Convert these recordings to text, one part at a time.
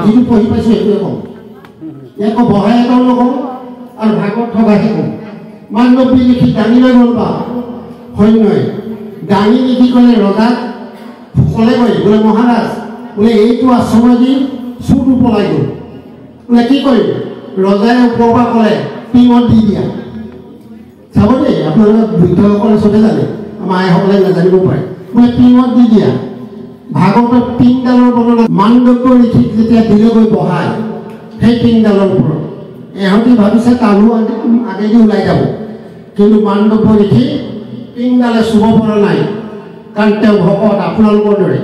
যিটো পঢ়ি পাইছোঁ সেইটোৱে ক'ম। ইয়াক বহাই এটাও নকওঁ আৰু ভাগত থকাহে ক'ম। মানৱী লিখি দাঙি লৈ গ'ল বা সৈন্যই দাঙি লিখি ক'লে ৰজাক ক'লে গৈ বোলে মহাৰাজ বোলে এইটো আশ্ৰমে দি চুৰটো পলাই গ'ল, বোলে কি কৰিম? ৰজাই ওপৰৰ পৰা ক'লে টিঙত দি দিয়া। চাব দেই, আপোনালোকে বৃদ্ধসকলে চবে জানে, আমাৰ আইসকলে নাজানিব পাৰে। বোলে টিঙত দি দিয়া। ভাগৱতত টিংডালৰ বৰ্ণনা মানৱী লিখি যেতিয়া দিলেগৈ বহাই সেই টিংডালৰ ওপৰত এহঁতি ভাবিছে তালু আগেদি ওলাই যাব, কিন্তু মানৱী লিখি টিংডালে চুব পৰা নাই, কাৰণ তেওঁ ভকত আপোনালোকৰ দৰে।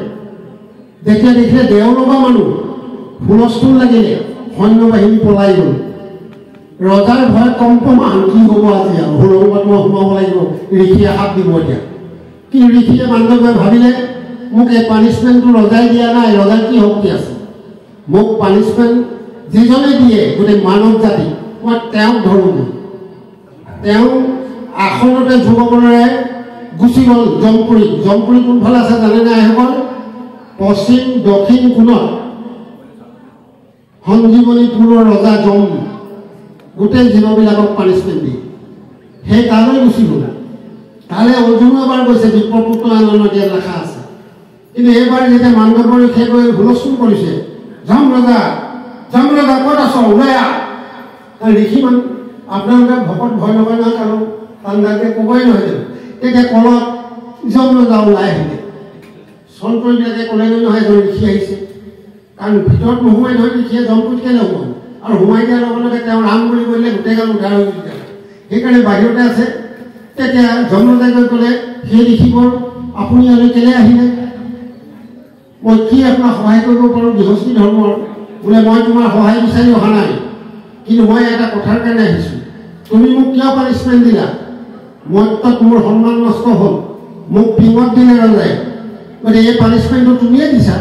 যেতিয়া দেখিলে দেও লগা মানুহ হুলস্থুল লাগিলে, সৈন্য বাহিনী পলাই গ'ল। ৰজাৰ ভয় কম্পমান, কি হ'ব আজি আৰু হুলংগত মই সোমাব লাগিব, ঋষিয়ে হাত দিব এতিয়া। কিন্তু ঋষিয়ে মানৱীয়ে ভাবিলে মোক এই পানিছমেণ্টটো ৰজাই দিয়া নাই, ৰজাৰ কি শক্তি আছে? মোক পানিছমেণ্ট যিজনে দিয়ে গোটেই মানৱ জাতি, মই তেওঁক ধৰোঁ। তেওঁ আসনতে যুৱকৰে গুচি গ'ল জমপুৰী। জমপুৰী কোনফালে আছে জানেনে আইসকল? পশ্চিম দক্ষিণ কোণত সঞ্জীৱনীপুৰৰ ৰজা জম গোটেই জীৱবিলাকক পানিছমেণ্ট দি সেই তালৈ গুচি গ'ল। তালৈ অৰ্জুনো এবাৰ গৈছে, বিপ্ৰপুত্ৰ আনন্দত ইয়াত লেখা আছে। কিন্তু এইবাৰ যেতিয়া মানৱৰ শেষ হৈ হুলস্থুল কৰিছে, যম ৰজা ক'ত আছ, ওলাই আহ। ঋষি মানুহ আপোনালোকে ভকত ভয় নকৰে নহয়, কাৰো তান্দাকে ক'বই নহয় জানো। তেতিয়া কলত যম ৰজা ওলাই আহিলে। চন্দ্ৰবিলাকে ক'লেগৈ নহয় এজন ঋষি আহিছে, কাৰণ ভিতৰত নোসোমাই নহয় ঋষিয়ে জমপুত কেলৈ সোমাব, আৰু সোমাই দিয়াৰ লগে লগে তেওঁ ৰাম বুলি কৰিলে গোটেইগাল উদ্ধাৰ হৈ গুচি যাব, সেইকাৰণে বাহিৰতে আছে। তেতিয়া যম ৰজাই গৈ ক'লে সেই ঋষিবৰ আপুনি ইয়ালৈ কেলৈ আহিলে? মই কি আপোনাক সহায় কৰিব পাৰোঁ গৃহস্থী ধৰ্মৰ? বোলে মই তোমাৰ সহায় বিচাৰি অহা নাই, কিন্তু মই এটা কথাৰ কাৰণে আহিছোঁ। তুমি মোক কিয় পানিছমেণ্ট দিলা? মত্যত মোৰ সন্মান নষ্ট হ'ল, মোক টিঙত দিলে ৰজাই, গতিকে এই পানিছমেণ্টটো তুমিয়ে দিছা।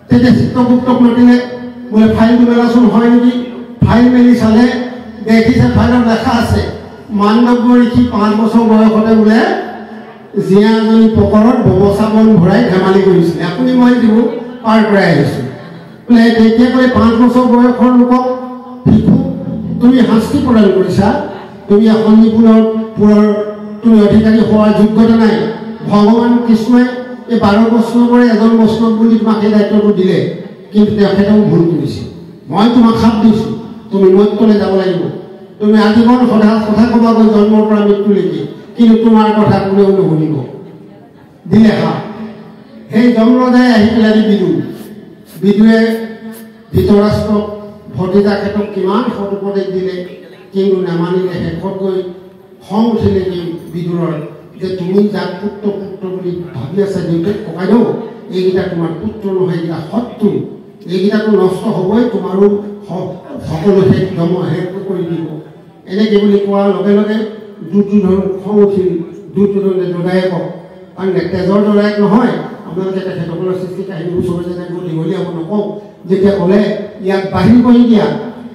তেতিয়া চিত্ৰগুপ্তক মাতিলে, বোলে ফাইলটো মেলাচোন হয় নেকি? ফাইল মেলি চালে, দেখিছে ফাইলত লেখা আছে মানৱী ঋষি 5 বছৰ বয়সতে বোলে জীয়া এজনী পকৰত ব্যৱস্থাপন ভৰাই ধেমালি কৰিছিলে। আপুনি মই যিবোৰ পাৰ কৰাই আহিছোঁ বোলে তেতিয়া কৰি 5 বছৰ বয়সৰ লোকক শিশু তুমি শাস্তি প্ৰদান কৰিছা। তুমি সঞ্জীৱনৰ তুমি অধিকাৰী হোৱাৰ যোগ্যতা নাই। ভগৱান কৃষ্ণই এই 12 বৈষ্ণৱৰে এজন বৈষ্ণৱ বুলি তোমাক সেই দায়িত্বটো দিলে, কিন্তু তেখেতেও ভুল কৰিছে। মই তোমাক সাপ দিছোঁ, তুমি মত্যলৈ যাব লাগিব। তুমি আজীৱন সদা কথা ক'বাগৈ জন্মৰ পৰা মৃত্যুলৈকে, কিন্তু তোমাৰ কথা কোনেও নুশুনিব। দিলে সাপ। সেই যম ৰজাই আহি পেলাই বিদুৱে ধৃতৰাষ্ট্ৰক ভতিজাকেতক কিমান সৎ উপদেশ দিলে, কিন্তু নামানিলে। শেষত গৈ খং উঠিলে বিদুৰৰ যে তুমি যাক পুত্ৰ বুলি ভাবি আছা দেউতাক ককাইদেউ, এইকেইটা তোমাৰ পুত্ৰ নহয়, এইকেইটা শত্ৰু, এইকেইটাতো নষ্ট হ'বই, তোমাৰো সকলো শেষ কৰি দিব। এনেকৈ বুলি কোৱাৰ লগে লগে দুৰ্যোধন খং উঠিল। দুৰ্যোধনে দদায়েকক, কাৰণ তেজৰ দদায়েক নহয়, আপোনালোকে তেখেতসকলৰ সৃষ্টি কাহিনীবোৰ চবে যেনেকৈ দীঘলীয়াব নকওঁ। যেতিয়া ক'লে ইয়াক বাহিৰ কৰি দিয়া,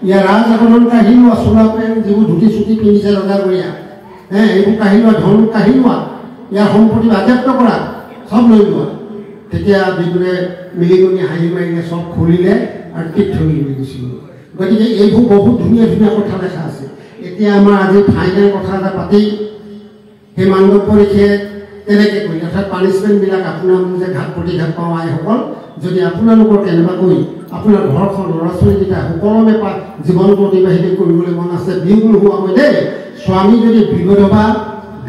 ইয়াৰ ৰাজ আগমন কাঢ়ি লোৱা, চোলা পেণ্ট যিবোৰ ধুতি চুটি পিন্ধিছে ৰজাগৰীয়া, এইবোৰ কাঢ়ি লোৱা, ধন কাঢ়ি লোৱা, ইয়াৰ সম্পত্তি বাজেয়াপ্ত কৰা, চব লৈ লোৱা। তেতিয়া বিদুৰে মিলিগনি হাঁহি মাৰিলে, চব খুলিলে আৰু তীৰ্থনি লৈ গুচি গ'ল। গতিকে এইবোৰ বহুত ধুনীয়া ধুনীয়া কথা লেখা আছে। এতিয়া আমাৰ আজি ফাইনেল কথা এটা পাতি সেই মানৱী ঋষিয়ে তেনেকৈ কৰিলে, অৰ্থাৎ পানিছমেণ্টবিলাক আপোনাৰ যে ঘাট প্ৰতিঘাত পাওঁ আইসকল, যদি আপোনালোকৰ কেনেবাকৈ আপোনাৰ ঘৰখন ল'ৰা ছোৱালীকেইটা সুকলমে জীৱনটো অতিবাহিত কৰিবলৈ মন আছে, বিয়োগ নোহোৱাকৈ দেই। স্বামী যদি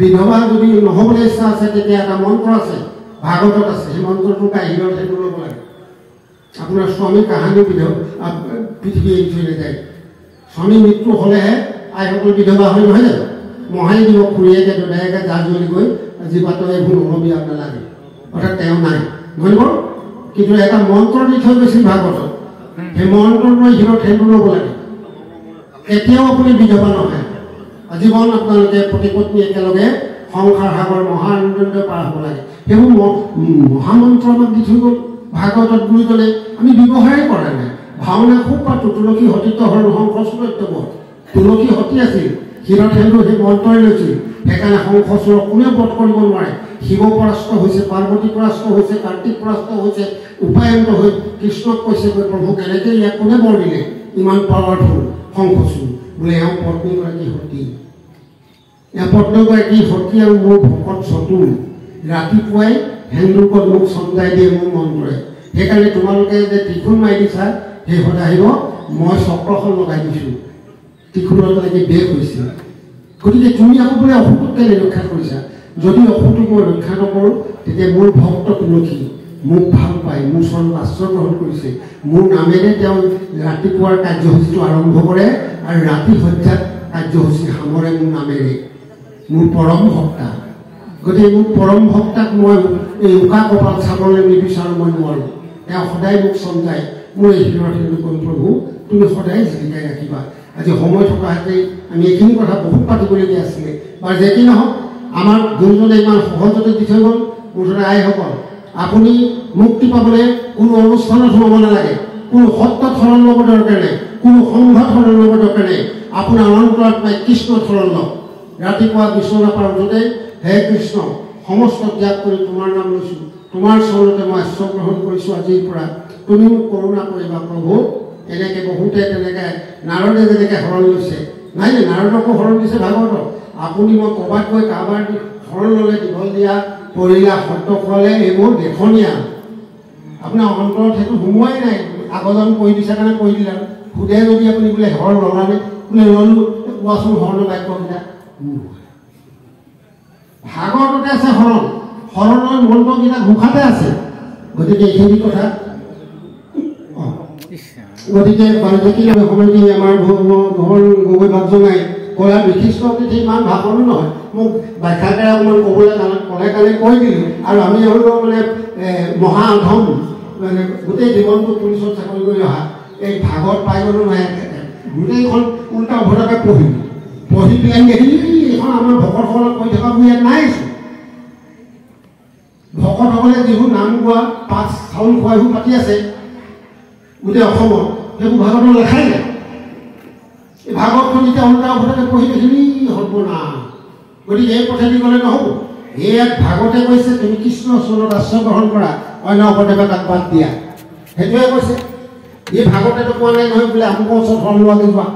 বিধৱা যদি নহ'বলৈ ইচ্ছা আছে, তেতিয়া এটা মন্ত্ৰ আছে, ভাগৱতত আছে, সেই মন্ত্ৰটো কাহিনীৰ সেইটো ল'ব লাগে। আপোনাৰ স্বামীৰ কাহিনী পৃথিৱী এৰি থৈ নাযায়। স্বামী মৃত্যু হ'লেহে আইসকল বিধৱা হয়, নহয় জানো? মহাই দিব খুৰীয়েকে দদায়েকে জাজলি গৈ জীৱাতো এইবোৰ নলবি নালাগে, অৰ্থাৎ তেওঁ নাই, নহয় বাৰু? কিন্তু এটা মন্ত্ৰ দি থৈ গৈছিল ভাগৱতত, সেই মন্ত্ৰটো হিৰত সেইটো ল'ব লাগে। কেতিয়াও আপুনি বিধৱা নহয়, আজীৱন আপোনালোকে পতি পত্নী একেলগে সংসাৰ সাগৰ মহানন্দ পাৰ হ'ব লাগে। সেইবোৰ মহামন্ত্ৰ আমাক দি থৈ গ'ল ভাগৱতত গুৰুজনে, আমি ব্যৱহাৰেই কৰা নাই। ভাওনা খুব পাতো, তুলসী সতীত হৰ নহংস সত্যবধ, তুলসী সতী আছিল, হিৰত হেন্দু সেই মন্ত্ৰই লৈছিল, সেইকাৰণে শংখচূড়ক কোনেও বধ কৰিব নোৱাৰে শিৱ পৰাস্ত হৈছে পাৰ্বতী পৰাস্ত হৈছে কাৰ্তিক পৰাস্ত হৈছে উপায়ন্ত হৈ কৃষ্ণক কৈছে প্ৰভু কেনেকৈ ইয়াক কোনে বৰ দিলে ইমান পাৱাৰফুল শংখচূড় বোলে এওঁ পত্নীগৰাকী সতী এওঁ পত্নীগৰাকী সতী আৰু মোৰ ভকত চতুৰ ৰাতিপুৱাই হেন্দুকত মোক চমজাই দিয়ে মোৰ মন্ত্ৰই সেইকাৰণে তোমালোকে যে ত্ৰিশূল মাৰি দিছা সেই সদায় আহিব মই চক্ৰখন লগাই দিছোঁ ত্ৰিশূললৈকে বেগ হৈছে গতিকে তুমি আকৌ বোলে অসুটোক কেলৈ ৰক্ষা কৰিছা যদি অসুটোক মই ৰক্ষা নকৰোঁ তেতিয়া মোৰ ভক্ত তুলসী মোক ভাল পায় মোৰ ওচৰত আশ্ৰয় গ্ৰহণ কৰিছে মোৰ নামেৰে তেওঁ ৰাতিপুৱাৰ কাৰ্যসূচীটো আৰম্ভ কৰে আৰু ৰাতি সন্ধ্যাত কাৰ্যসূচী সামৰে মোৰ নামেৰে মোৰ পৰম ভক্তা গতিকে মোৰ পৰম ভক্তাক মই এই উকা কপাল চাবলৈ নিবিচাৰোঁ মই নোৱাৰোঁ তেওঁ সদায় মোক চমজায় মোৰ এই হীৰৰ কৈ প্ৰভু তুমি সদায় জিলিকাই ৰাখিবা আজি সময় থকা হাতেই আমি এইখিনি কথা বহুত পাতিবলগীয়া আছিলে বা যে কি নহওক আমাৰ গুৰুজনে ইমান সহজতে দি থৈ গ'ল মুঠতে আইসকল আপুনি মুক্তি পাবলৈ কোনো অনুষ্ঠানত সোমাব নালাগে কোনো সত্ৰত শৰণ ল'ব দৰকাৰ নাই কোনো সংঘত শৰণ ল'ব দৰকাৰ নাই আপোনাৰ অন্তৰাত্মাই কৃষ্ণ শৰণ লওক ৰাতিপুৱা বিচনা পাৰোঁতে হে কৃষ্ণ সমস্ত ত্যাগ কৰি তোমাৰ নাম লৈছোঁ তোমাৰ চৰণতে মই আশ্ৰয় গ্ৰহণ কৰিছোঁ আজিৰ পৰা তুমি মোক কৰোণা কৰিবা প্ৰভু এনেকৈ বহুতে তেনেকৈ নাৰদে যেনেকৈ শৰণ লৈছে নাই নাই নাৰদকো শৰণ দিছে ভাগৱতক আপুনি মই ক'ৰবাত গৈ কাৰোবাৰ শৰণ ল'লে দীঘল দিয়া পৰিলা শব্দ ক'লে এইবোৰ দেখনীয়া আপোনাৰ অন্তৰত সেইটো সোমোৱাই নাই আগজন কৈ দিছে কাৰণে কৈ দিলে আৰু সুধে যদি আপুনি বোলে শৰণ ল'লানে বোলে ল'লোঁ কোৱাচোন শৰণৰ বাক্যকেইটা ভাগৱততে আছে শৰণ শৰণৰ মন্ত্ৰকেইটা ঘোষাতে আছে গতিকে এইখিনি কথা গতিকে বাল্মীকি সমিতি আমাৰ গগৈ বাপজনাই ক'লা বিশিষ্ট অতিথি ইমান ভাষণো নহয় মোক ব্যাখ্যাকে অকণমান ক'বলৈ ক'লে কাৰণে কৈ দিলোঁ আৰু আমি হ'লেও মানে মহা অধম মানে গোটেই জীৱনটো পুলিচত চাকৰি কৰি অহা এই ভাগত পাই গ'লোঁ নহয় গোটেইখন উল্টা উভতাকৈ পঢ়িলোঁ পঢ়ি পেলাই এইখন আমাৰ ভকতসকলক কৈ থকা মোৰ ইয়াত নাইছোঁ ভকতসকলে যিবোৰ নাম গোৱা পাঁচ চাউল খোৱাইবোৰ পাতি আছে গোটেই অসমত সেইবোৰ ভাগৱত লেখাই নাই এই ভাগৱতখন এতিয়া উল্টা উভতাকৈ পঢ়ি দেখিলি হ'ব না গতিকে এই পথেদি গ'লে নহ'ব ইয়াত ভাগৱতে কৈছে তুমি কৃষ্ণ চৰণত আশ্ৰয় গ্ৰহণ কৰা অন্য অপদেৱে তাক বাদ দিয়া সেইটোৱে কৈছে এই ভাগৱতেতো কোৱা নাই নহয় বোলে আমুকৰ ওচৰত শৰণ লোৱাকৈ যোৱা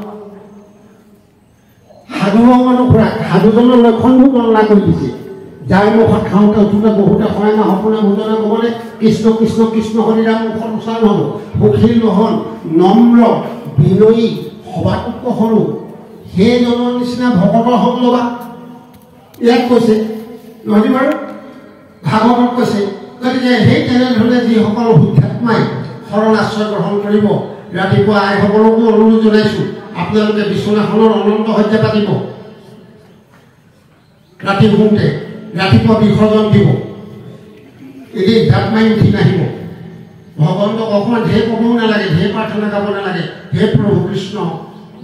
সাধু মানুহ খুৰা সাধুজনৰ লক্ষণবোৰ বৰ্ণনা কৰি দিছে যাৰ মুখত খাওঁতে উঠোঁতে বহুতে হয় না সপোনে ভোজনে ক'বলে কৃষ্ণ কৃষ্ণ কৃষ্ণ হৰিৰাম মুখত উচ্চাৰণ হ'ব সুখী নহন নম্ৰ বিনয়ী সবাতোতকৈ সৰু সেইজনৰ নিচিনা ভকতৰ হক ল'বা ইয়াত কৈছে নহয় বাৰু ভাগৱতত কৈছে গতিকে সেই তেনেধৰণে যিসকল শুদ্ধাত্মাই শৰণ আশ্ৰয় গ্ৰহণ কৰিব ৰাতিপুৱা আইসকলকো অনুৰোধ জনাইছোঁ আপোনালোকে বিচনাখনৰ অনন্ত সজ্জা পাতিব ৰাতি শুওঁতে ৰাতিপুৱা বিসৰ্জন দিব এদিন জাপ মাৰি উঠি নাহিব ভগৱন্তক অকণমান ঢেৰ ক'বও নালাগে ঢেৰ প্ৰাৰ্থনা গাব নালাগে হে প্ৰভু কৃষ্ণ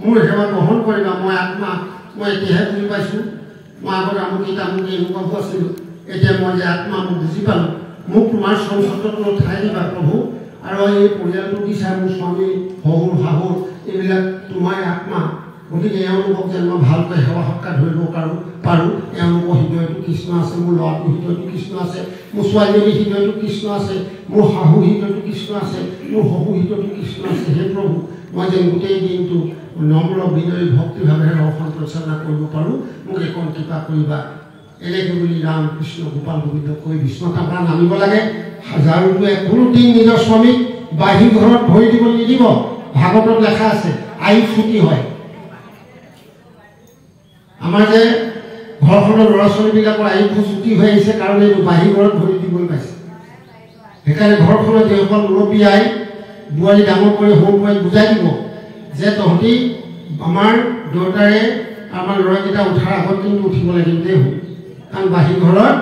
মোৰ সেৱা গ্ৰহণ কৰিবা মই আত্মা মই এতিয়াহে বুজি পাইছোঁ মই আগত আমুকি এনেকুৱাবোৰ আছিলোঁ এতিয়া মই যে আত্মা মোক বুজি পালোঁ মোক তোমাৰ সংসদত ঠাই দিবা প্ৰভু আৰু এই পৰিয়ালটো দিছা মোৰ স্বামী শহুৰ শাহুৰ এইবিলাক তোমাৰ আত্মা গতিকে এওঁলোকক যেন মই ভালকৈ সেৱা সৎকাৰ ধৰিব পাৰোঁ এওঁলোকৰ হৃদয়টো কৃষ্ণ আছে মোৰ ল'ৰাটোৰ হৃদয়টো কৃষ্ণ আছে মোৰ ছোৱালীজনীৰ হৃদয়টো কৃষ্ণ আছে মোৰ শাহু হৃদয়টো কৃষ্ণ আছে মোৰ শহুৰ হৃদয়টো কৃষ্ণ আছে হে প্ৰভু মই যেন গোটেই দিনটো নম্ৰ বিনয়ী ভক্তিভাৱেৰে দৰ্শন পৰিচালনা কৰিব পাৰোঁ মোক এইকণ কৃপা কৰিবা এনেকৈ বুলি ৰাম কৃষ্ণ গোপাল গোবিন্দ কৈ বিষ্ণুতাৰ পৰা নামিব লাগে হাজাৰোটোৱে কোনোদিন নিজৰ স্বামীক বাহিৰ ঘৰত ভৰি দিব নিদিব ভাগৱতত লেখা আছে আয়ু ছুটি হয় আমাৰ যে ঘৰখনৰ ল'ৰা ছোৱালীবিলাকৰ আয়ুটো ছুটি হৈ আহিছে কাৰণ এইটো বাহিৰ ঘৰত ভৰি দিবলৈ পাইছে সেইকাৰণে ঘৰখনত যিসকল মুৰব্বী আই বোৱাৰী ডাঙৰ কৰি সৰু বোৱাৰীক বুজাই দিব যে তহঁতি আমাৰ দেউতাৰে আমাৰ ল'ৰাকেইটা উঠাৰ আগত কিন্তু উঠিব লাগিব দেই কাৰণ বাহিৰ ঘৰত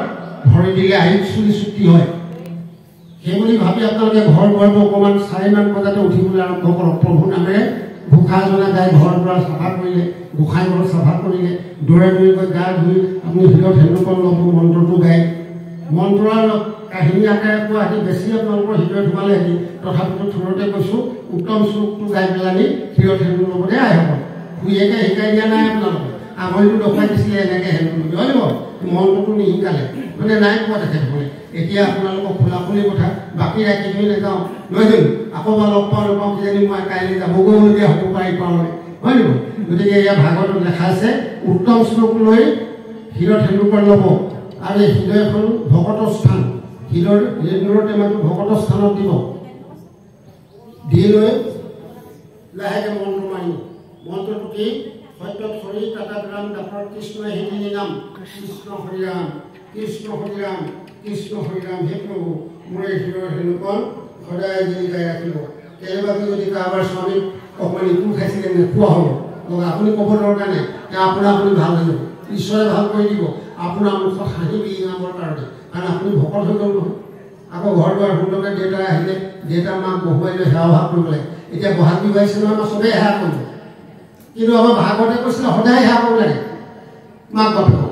ভৰি দিলে আয়ু ছুটি হয় সেইবুলি ভাবি আপোনালোকে ঘৰ দুৱাৰটো অকণমান 4:30 বজাতে উঠিবলৈ আৰম্ভ কৰক প্ৰভু নামেৰে ঘোষা জনা গাই ঘৰ দুৱাৰ চাফা কৰিলে গোসাঁই ঘৰ চাফা কৰিলে দৌৰে দৌৰি গৈ গা ধুই আপুনি ভিতৰত হেন্দুকণ ল'ব মন্ত্ৰটো গাই মন্ত্ৰৰ কাহিনী আকাৰে পোৱা আদি বেছি আপোনালোকৰ হৃদয়ত সোমালে আহি তথাপিতো থোৰতে কৈছোঁ উত্তম শ্লোকটো গাই পেলানি ভিতৰত হেন্দু ল'বলৈ আই হ'ব শুইয়েকে শিকাই দিয়া নাই আপোনালোকে আঙুলিটো দেখুৱাই দিছিলে এনেকৈ হেৰি হয় মন্ত্ৰটো নিশিকালে মানে নাই কোৱা তেখেতসকলে এতিয়া আপোনালোকক খোলা খুলি কথা বাকী ৰাখি থৈ নাযাওঁ নহয় জানো আকৌ বা লগ পাওঁ নাপাওঁ কিজানি মই কাইলৈ যাবগৈলগীয়া হ'ব পাৰি পাওঁ হয় নে গতিকে ইয়াৰ ভাগৱতত লেখা আছে উত্তম শ্লোক লৈ হীৰত সেন্দুকৰ ল'ব আৰু এই হৃদয়খন ভকতৰ স্থান হীৰৰ টেমাটো ভকতৰ স্থানত দিব দি লৈ লাহেকৈ মন্ত্ৰ মাৰিব মন্ত্ৰটো কি সত্যত হৰি তাতাগ্ৰাম দাপৰ কৃষ্ণ হিন্দী নাম কৃষ্ণ হৰিৰাম কৃষ্ণ হৰিৰাম কৃষ্ণ হৰিৰাম হে প্ৰভু মোৰ এই হীৰৰ সেন্দুকণ সদায় জিলিকাই ৰাখিব কেনেবাকৈ যদি কাৰোবাৰ স্বামীক অকণমান ইটো খাইছিলে নোখোৱা হ'ব আপুনি ক'ব দৰকাৰ নাই আপোনাৰ আপুনি ভাল হৈ যাব ঈশ্বৰে ভাল কৰি দিব আপোনাৰ মুখত হাঁহি বিৰিঙাবৰ কাৰণে কাৰণ আপুনি ভকত হৈ গ'ল নহয় আকৌ ঘৰ দুৱাৰ সুন্দৰকৈ দেউতা আহিলে দেউতা মাক বহুৱাই লৈ সেৱা ভাগ কৰিব লাগে এতিয়া বহাগ বিহু আহিছে নহয় আমাৰ চবেই সেৱা কৰিব কিন্তু আমাৰ ভাগৱতে কৈছিলে সদায় সেৱা কৰিব লাগে মাক বাপেকক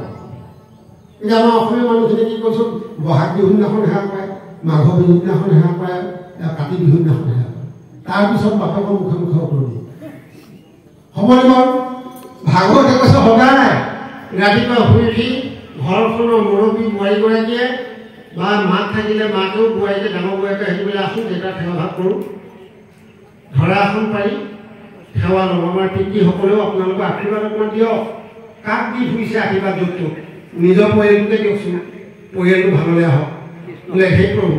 এতিয়া আমাৰ অসমীয়া মানুহখিনি কি কৈছোঁ বহাগ বিহুৰ দিনাখন সেৱা কৰে মাঘ বিহুৰ দিনাখন সেৱা কৰে কাতি বিহুৰ দিনাখন সেৱা কৰে তাৰপিছত বাপেকৰ মুখে মুখে উত্তৰ দিয়ে হ'বনে বাৰু ভাগৱতে কৈছে সদায় ৰাতিপুৱা শুই উঠি ঘৰখনৰ মুৰব্বী বোৱাৰীগৰাকীয়ে বা মাক থাকিলে মাকেও বোৱাৰীকে ডাঙৰ বোৱাৰীকে আহি পেলাই আছোঁ দেউতাক সেৱা ভাগ কৰোঁ ধৰা এখন পাৰি সেৱা ল'ব আমাৰ পিতৃসকলেও আপোনালোকৰ আশীৰ্বাদ অকণমান দিয়ক কাক দি ফুৰিছে আশীৰ্বাদ য'ত নিজৰ পৰিয়ালটোকে দিয়কচোন পৰিয়ালটো ভাললৈ আহক বোলে সেই প্ৰভু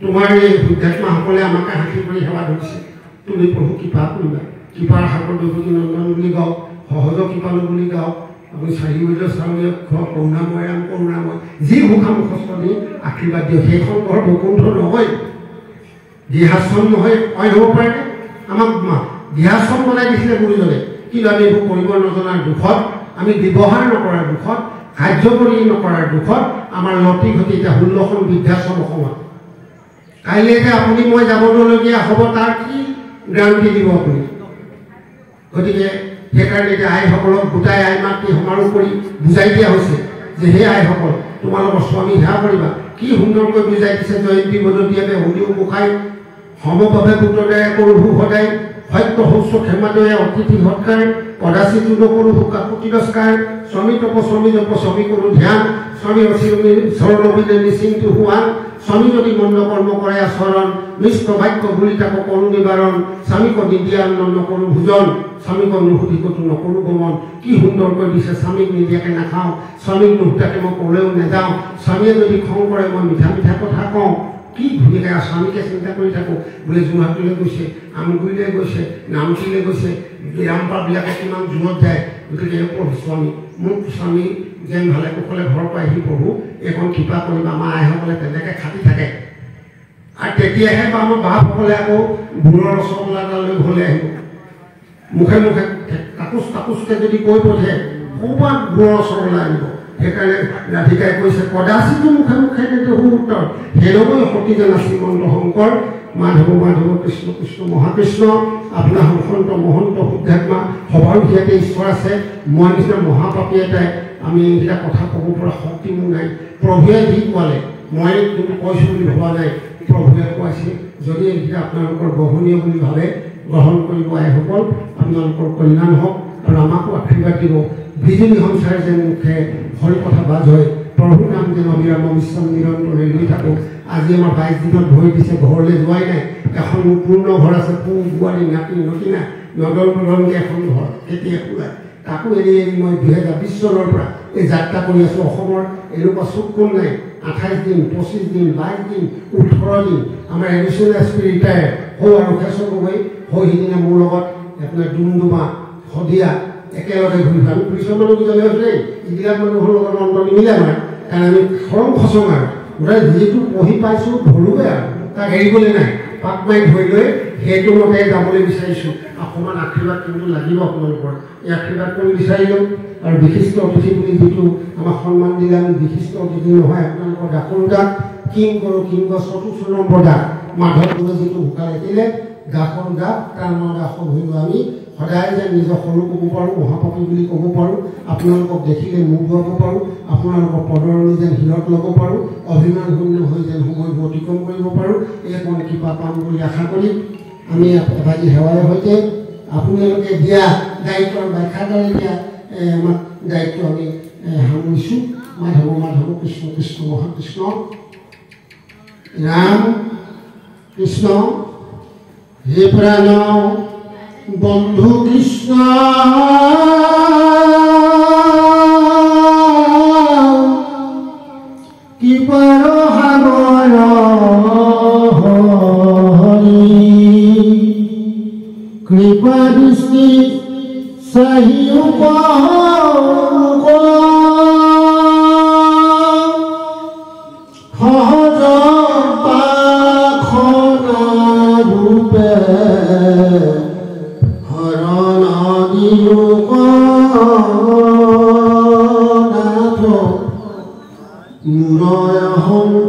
তোমাৰ এই শুদ্ধাত্মাসকলে আমাকে সাক্ষী কৰি সেৱা ধৰিছে তুমি প্ৰভু কৃপা কৰিবা কৃপাৰ সাগৰ দেৱকী নন্দন বুলি গাওক সহজ কৃপালু বুলি গাওক আপুনি চাৰিবৈদ্য চাউলীয় কৰোণাময় ৰাম কৰোণাময় যি মুখা মুখস্থ দি আশীৰ্বাদ দিয়ক সেইখন ঘৰ বৈকুণ্ঠ নহয় গৃহাশ্ৰম নহয় অইন হ'ব পাৰেনে আমাক গৃহাশ্ৰম বনাই দিছিলে গুৰুজনে কিন্তু আমি এইবোৰ কৰিব নজনাৰ দুখত আমি ব্যৱহাৰ নকৰাৰ দুখত কাৰ্যকৰী নকৰাৰ দুখত আমাৰ লতি ঘটি এতিয়া 16খন বৃদ্ধাশ্ৰম অসমত কাইলৈকে আপুনি মই যাবলগীয়া হ'ব তাৰ কি গ্ৰান্টি দিব আপুনি গতিকে সেইকাৰণে এতিয়া আইসকলক গোটাই আই মাতৃ সমাৰোহ কৰি বুজাই দিয়া হৈছে যে সেই আইসকল তোমালোকৰ স্বামী সেৱা কৰিবা কি সুন্দৰকৈ বুজাই দিছে জয়ন্তী বদতীয়াবে হলিও গোসাই সমভাৱে পুতদায় কৰোঁ সদায় সত্য শস্য ক্ষেমাদয়ে অতিথি সৎকাৰ কদাচিতো নকৰোঁ কাকু তিৰস্কাৰ স্বামী তপ স্বামী জপ স্বামী কৰোঁ ধ্যান স্বামী অচিৰণী চৰণবিনে নিচিন্তু হোৱান স্বামী যদি মন্দ কৰ্ম কৰে আচৰণ মিষ্ট বাক্য বুলি তাকো কৰোঁ নিবাৰণ স্বামীক নিদিয়ান্ন নকৰোঁ ভোজন স্বামীক নুসুধি ক'তো নকৰোঁ গমন কি সুন্দৰকৈ দিছে স্বামীক নিদিয়াকৈ নাখাওঁ স্বামীক নুসুধাকৈ মই ক'লেও নাযাওঁ স্বামীয়ে যদি খং কৰে মই মিঠা মিঠা কথা কওঁ কি ধুনীয়াকৈ স্বামীকে চিন্তা কৰি থাকোঁ বোলে যোৰহাটলৈ গৈছে আমগুৰিলৈ গৈছে নামচিলৈ গৈছে ৰামপাৰবিলাকে কিমান জোৰত যায় গতিকে প্ৰভু স্বামী মোক স্বামী যেন ভালে কুশলে ঘৰৰ পৰা আহি প্ৰভু এইখন কৃপা কৰিবা আমাৰ আইসকলে তেনেকৈ খাটি থাকে আৰু তেতিয়াহে বা আমাৰ বাপসকলে আকৌ গুৰৰ ৰসগোল্লা এটা লৈ ঘৰলৈ আহিব মুখে মুখে কাকুচকৈ যদি কৈ পঠিয়াই ক'ৰবাত গুৰৰ ৰসগোল্লা আনিব সেইকাৰণে ৰাধিকাই কৈছে কদাচিতো মুখে মুখে কিন্তু উত্তৰ হেৰগৈ সতী যেন শ্ৰীমন্ত শংকৰ মাধৱ মাধৱ কৃষ্ণ কৃষ্ণ মহাকৃষ্ণ আপোনাৰ সন্ত মহন্ত শুদ্ধাত্মা সবাৰো সিয়াতে ঈশ্বৰ আছে মই নিচিনা মহাপাপী এটাই আমি এইকেইটা কথা ক'ব পৰা শক্তি মোৰ নাই প্ৰভুৱে যি কোৱালে মই কিন্তু কৈছোঁ বুলি ভবা নাই প্ৰভুৱে কোৱাইছে যদি এইকেইটা আপোনালোকৰ গ্ৰহণীয় বুলি ভাবে গ্ৰহণ কৰিব আইসকল আপোনালোকৰ কল্যাণ হওক আৰু আমাকো আশীৰ্বাদ দিব বিজুলী সংসাৰ যেন মুখে হৰি কথা বাজ হয় প্ৰভু নাম যেন অবিৰাম বিশ্ৰাম নিৰন্তৰে লৈ থাকোঁ আজি আমাৰ 22 দিনত ভৰি দিছে ঘৰলৈ যোৱাই নাই এখন পূৰ্ণ ঘৰ আছে পু বোৱাৰী নাতি নতিনা নদল নদলকৈ এখন ঘৰ এতিয়া খোলাই তাকো এৰি এৰি মই 2020 চনৰ পৰা এই যাত্ৰা কৰি আছোঁ অসমৰ এনেকুৱা চুক কোন নাই 28 দিন 25 দিন 22 দিন 18 দিন আমাৰ এডিশ্যনেল এছ পি ৰিটায়াৰ সৌ আৰু খেচৰ গগৈ সৌ সিদিনা মোৰ লগত আপোনাৰ ডুমডুমা শদিয়া একেলগে ঘূৰি ফুৰা আমি পুলিচৰ মানুহকেইজনে হৈছিলে এইবিলাক মানুহৰ লগত অন্ত নিমিলে আমাৰ কাৰণ আমি খৰং খচং আৰু গোটেই যিটো পঢ়ি পাইছোঁ ধৰোঁগৈ আৰু তাক এৰিবলৈ নাই পাক মাৰি ধৰি লৈ সেইটো মতে যাবলৈ বিচাৰিছোঁ অকণমান আশীৰ্বাদ কিন্তু লাগিব আপোনালোকৰ এই আশীৰ্বাদ কৰি বিচাৰিলোঁ আৰু বিশিষ্ট অতিথি বুলি যিটো আমাক সন্মান দিলে আমি বিশিষ্ট অতিথি নহয় আপোনালোকৰ ডাকৰো দাক কিং কৰোঁ কিং 44 নম্বৰ দাক মাধৱপুৰে যিটো ভোকাল আহিলে দাসৰ দাক তাৰ দাসৰ ধৰিব আমি সদায় যেন নিজৰ সৰু ক'ব পাৰোঁ মহাপাপী বুলি ক'ব পাৰোঁ আপোনালোকক দেখিলে মুখ ধুৱাব পাৰোঁ আপোনালোকৰ পদৰণি যেন হীৰত ল'ব পাৰোঁ অভিমান শূন্য হৈ যেন সময়বোৰ অতিক্ৰম কৰিব পাৰোঁ এই অকণ কৃপা পাম বুলি আশা কৰি আমি এভাগী সেৱাৰ সৈতে আপোনালোকে দিয়া দায়িত্বৰ ব্যাখ্যাদাৰে দিয়া আমাৰ দায়িত্ব আমি সামৰিছোঁ মাধৱ মাধৱ কৃষ্ণ কৃষ্ণ মহাকৃষ্ণ ৰাম কৃষ্ণ হে প্ৰাণ বন্ধু কৃষ্ণ কৃপাৰ সাগৰ কৃপা দৃষ্টি চাহি সহজ পাখনা ৰূপে হৰণ দিও নাথ মূৰয়